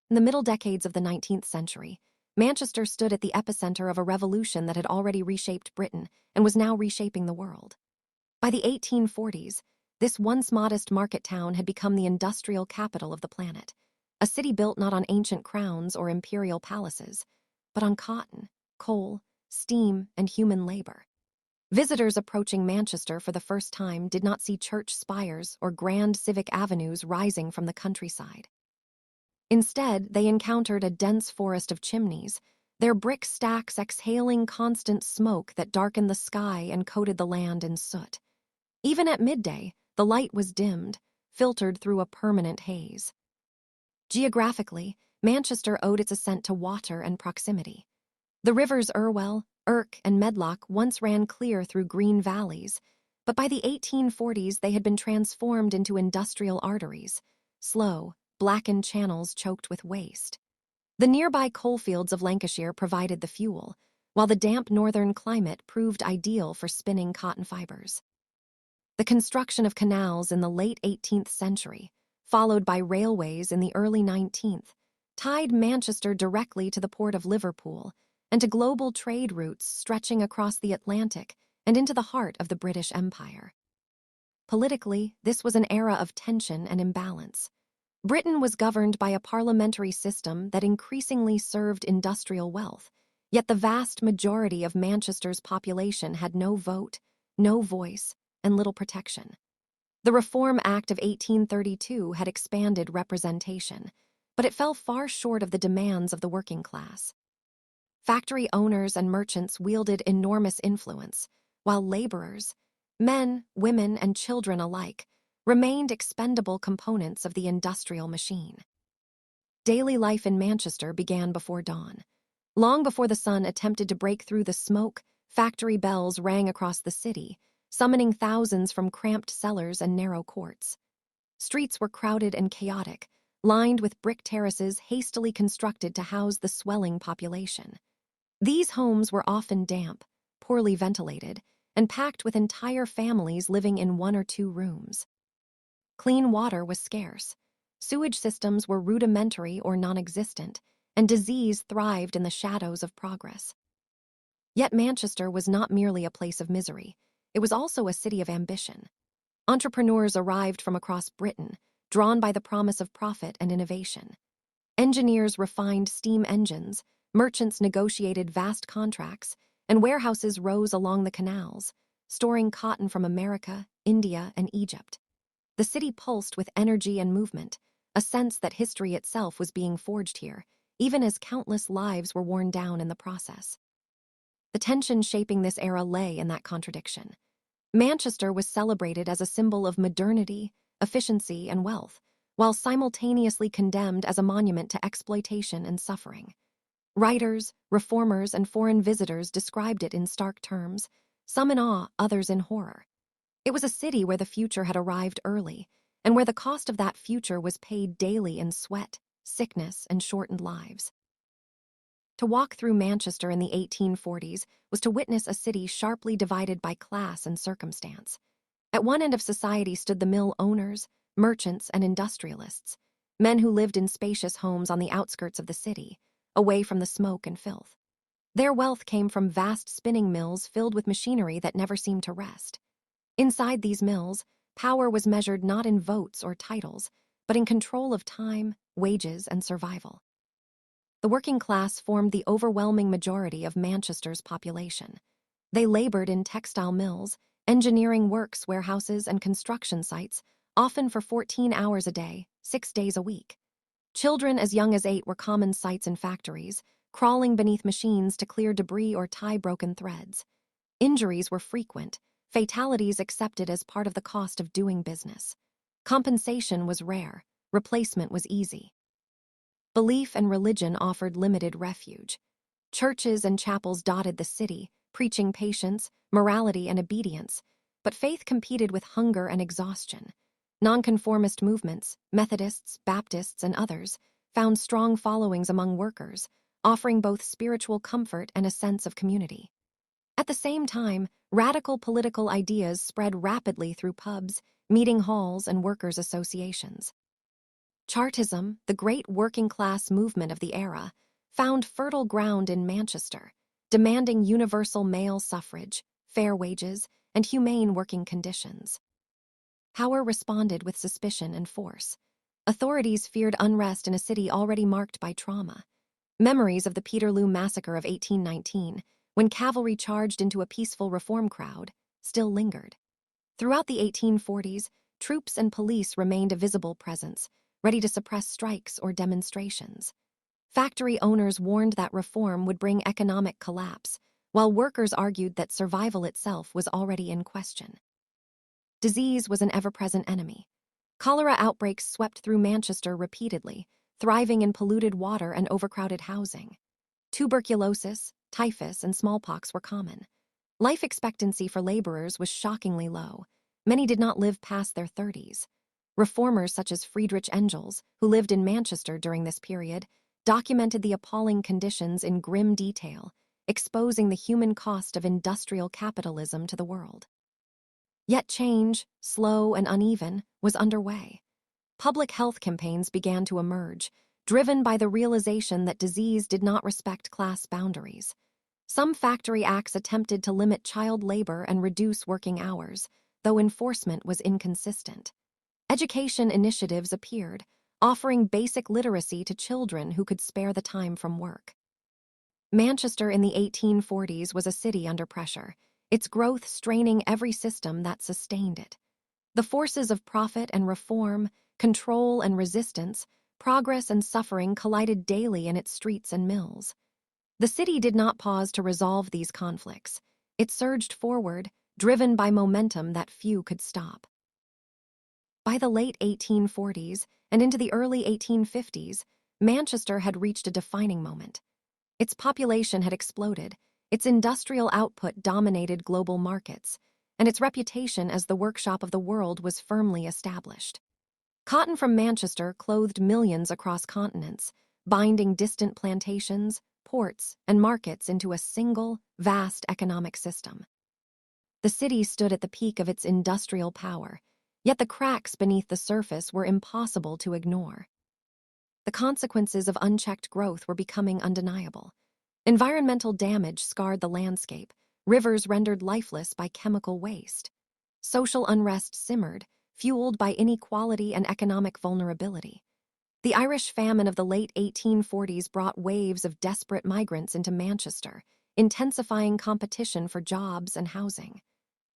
In the middle decades of the 19th century, Manchester stood at the epicenter of a revolution that had already reshaped Britain and was now reshaping the world. By the 1840s, this once modest market town had become the industrial capital of the planet, a city built not on ancient crowns or imperial palaces, but on cotton, coal, steam, and human labor. Visitors approaching Manchester for the first time did not see church spires or grand civic avenues rising from the countryside. Instead, they encountered a dense forest of chimneys, their brick stacks exhaling constant smoke that darkened the sky and coated the land in soot. Even at midday, the light was dimmed, filtered through a permanent haze. Geographically, Manchester owed its ascent to water and proximity. The rivers Irwell, Irk, and Medlock once ran clear through green valleys, but by the 1840s they had been transformed into industrial arteries, slow, blackened channels choked with waste. The nearby coalfields of Lancashire provided the fuel, while the damp northern climate proved ideal for spinning cotton fibers. The construction of canals in the late 18th century, followed by railways in the early 19th, tied Manchester directly to the port of Liverpool and to global trade routes stretching across the Atlantic and into the heart of the British Empire. Politically, this was an era of tension and imbalance. Britain was governed by a parliamentary system that increasingly served industrial wealth, yet the vast majority of Manchester's population had no vote, no voice, and little protection. The Reform Act of 1832 had expanded representation, but it fell far short of the demands of the working class. Factory owners and merchants wielded enormous influence, while laborers, men, women, and children alike, remained expendable components of the industrial machine. Daily life in Manchester began before dawn. Long before the sun attempted to break through the smoke, factory bells rang across the city, summoning thousands from cramped cellars and narrow courts. Streets were crowded and chaotic, lined with brick terraces hastily constructed to house the swelling population. These homes were often damp, poorly ventilated, and packed with entire families living in one or two rooms. Clean water was scarce, sewage systems were rudimentary or non-existent, and disease thrived in the shadows of progress. Yet Manchester was not merely a place of misery, it was also a city of ambition. Entrepreneurs arrived from across Britain, drawn by the promise of profit and innovation. Engineers refined steam engines, merchants negotiated vast contracts, and warehouses rose along the canals, storing cotton from America, India, and Egypt. The city pulsed with energy and movement, a sense that history itself was being forged here, even as countless lives were worn down in the process. The tension shaping this era lay in that contradiction. Manchester was celebrated as a symbol of modernity, efficiency, and wealth, while simultaneously condemned as a monument to exploitation and suffering. Writers, reformers, and foreign visitors described it in stark terms, some in awe, others in horror. It was a city where the future had arrived early, and where the cost of that future was paid daily in sweat, sickness, and shortened lives. To walk through Manchester in the 1840s was to witness a city sharply divided by class and circumstance. At one end of society stood the mill owners, merchants, and industrialists, men who lived in spacious homes on the outskirts of the city, away from the smoke and filth. Their wealth came from vast spinning mills filled with machinery that never seemed to rest. Inside these mills, power was measured not in votes or titles, but in control of time, wages, and survival. The working class formed the overwhelming majority of Manchester's population. They labored in textile mills, engineering works, warehouses, and construction sites, often for 14 hours a day, 6 days a week. Children as young as 8 were common sights in factories, crawling beneath machines to clear debris or tie broken threads. Injuries were frequent, fatalities accepted as part of the cost of doing business. Compensation was rare, replacement was easy. Belief and religion offered limited refuge. Churches and chapels dotted the city, preaching patience, morality, and obedience, but faith competed with hunger and exhaustion. Nonconformist movements, Methodists, Baptists, and others, found strong followings among workers, offering both spiritual comfort and a sense of community. At the same time, radical political ideas spread rapidly through pubs, meeting halls, and workers' associations. Chartism, the great working-class movement of the era, found fertile ground in Manchester, demanding universal male suffrage, fair wages, and humane working conditions. Power responded with suspicion and force. Authorities feared unrest in a city already marked by trauma. Memories of the Peterloo Massacre of 1819, when cavalry charged into a peaceful reform crowd, still lingered. Throughout the 1840s, troops and police remained a visible presence, ready to suppress strikes or demonstrations. Factory owners warned that reform would bring economic collapse, while workers argued that survival itself was already in question. Disease was an ever-present enemy. Cholera outbreaks swept through Manchester repeatedly, thriving in polluted water and overcrowded housing. Tuberculosis, typhus, and smallpox were common. Life expectancy for laborers was shockingly low. Many did not live past their 30s. Reformers such as Friedrich Engels, who lived in Manchester during this period, documented the appalling conditions in grim detail, exposing the human cost of industrial capitalism to the world. Yet change, slow and uneven, was underway. Public health campaigns began to emerge, driven by the realization that disease did not respect class boundaries. Some factory acts attempted to limit child labor and reduce working hours, though enforcement was inconsistent. Education initiatives appeared, offering basic literacy to children who could spare the time from work. Manchester in the 1840s was a city under pressure, its growth straining every system that sustained it. The forces of profit and reform, control and resistance, progress and suffering collided daily in its streets and mills. The city did not pause to resolve these conflicts. It surged forward, driven by momentum that few could stop. By the late 1840s and into the early 1850s, Manchester had reached a defining moment. Its population had exploded, its industrial output dominated global markets, and its reputation as the workshop of the world was firmly established. Cotton from Manchester clothed millions across continents, binding distant plantations, ports, and markets into a single, vast economic system. The city stood at the peak of its industrial power, yet the cracks beneath the surface were impossible to ignore. The consequences of unchecked growth were becoming undeniable. Environmental damage scarred the landscape, rivers rendered lifeless by chemical waste. Social unrest simmered, fueled by inequality and economic vulnerability. The Irish famine of the late 1840s brought waves of desperate migrants into Manchester, intensifying competition for jobs and housing.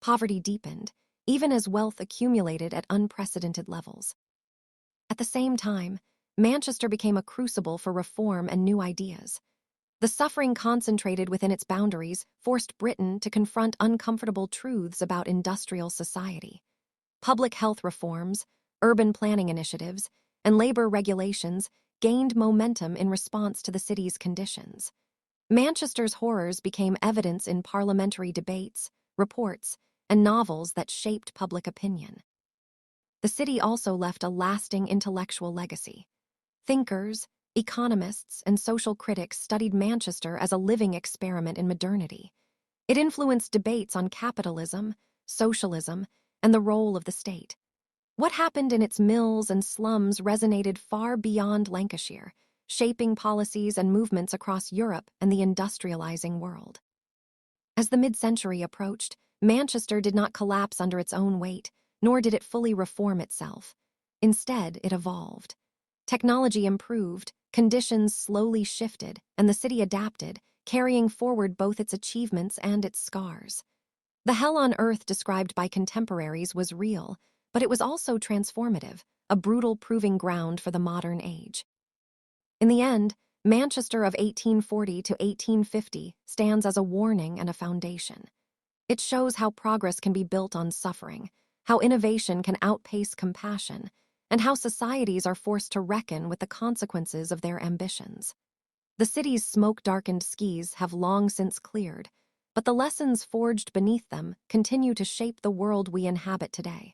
Poverty deepened, even as wealth accumulated at unprecedented levels. At the same time, Manchester became a crucible for reform and new ideas. The suffering concentrated within its boundaries forced Britain to confront uncomfortable truths about industrial society. Public health reforms, urban planning initiatives, and labor regulations gained momentum in response to the city's conditions. Manchester's horrors became evidence in parliamentary debates, reports, and novels that shaped public opinion. The city also left a lasting intellectual legacy. Thinkers, economists, and social critics studied Manchester as a living experiment in modernity. It influenced debates on capitalism, socialism, and the role of the state. What happened in its mills and slums resonated far beyond Lancashire, shaping policies and movements across Europe and the industrializing world. As the mid-century approached, Manchester did not collapse under its own weight, nor did it fully reform itself. Instead, it evolved. Technology improved, conditions slowly shifted, and the city adapted, carrying forward both its achievements and its scars. The hell on earth described by contemporaries was real, but it was also transformative, a brutal proving ground for the modern age. In the end, Manchester of 1840 to 1850 stands as a warning and a foundation. It shows how progress can be built on suffering, how innovation can outpace compassion, and how societies are forced to reckon with the consequences of their ambitions. The city's smoke-darkened skis have long since cleared, but the lessons forged beneath them continue to shape the world we inhabit today.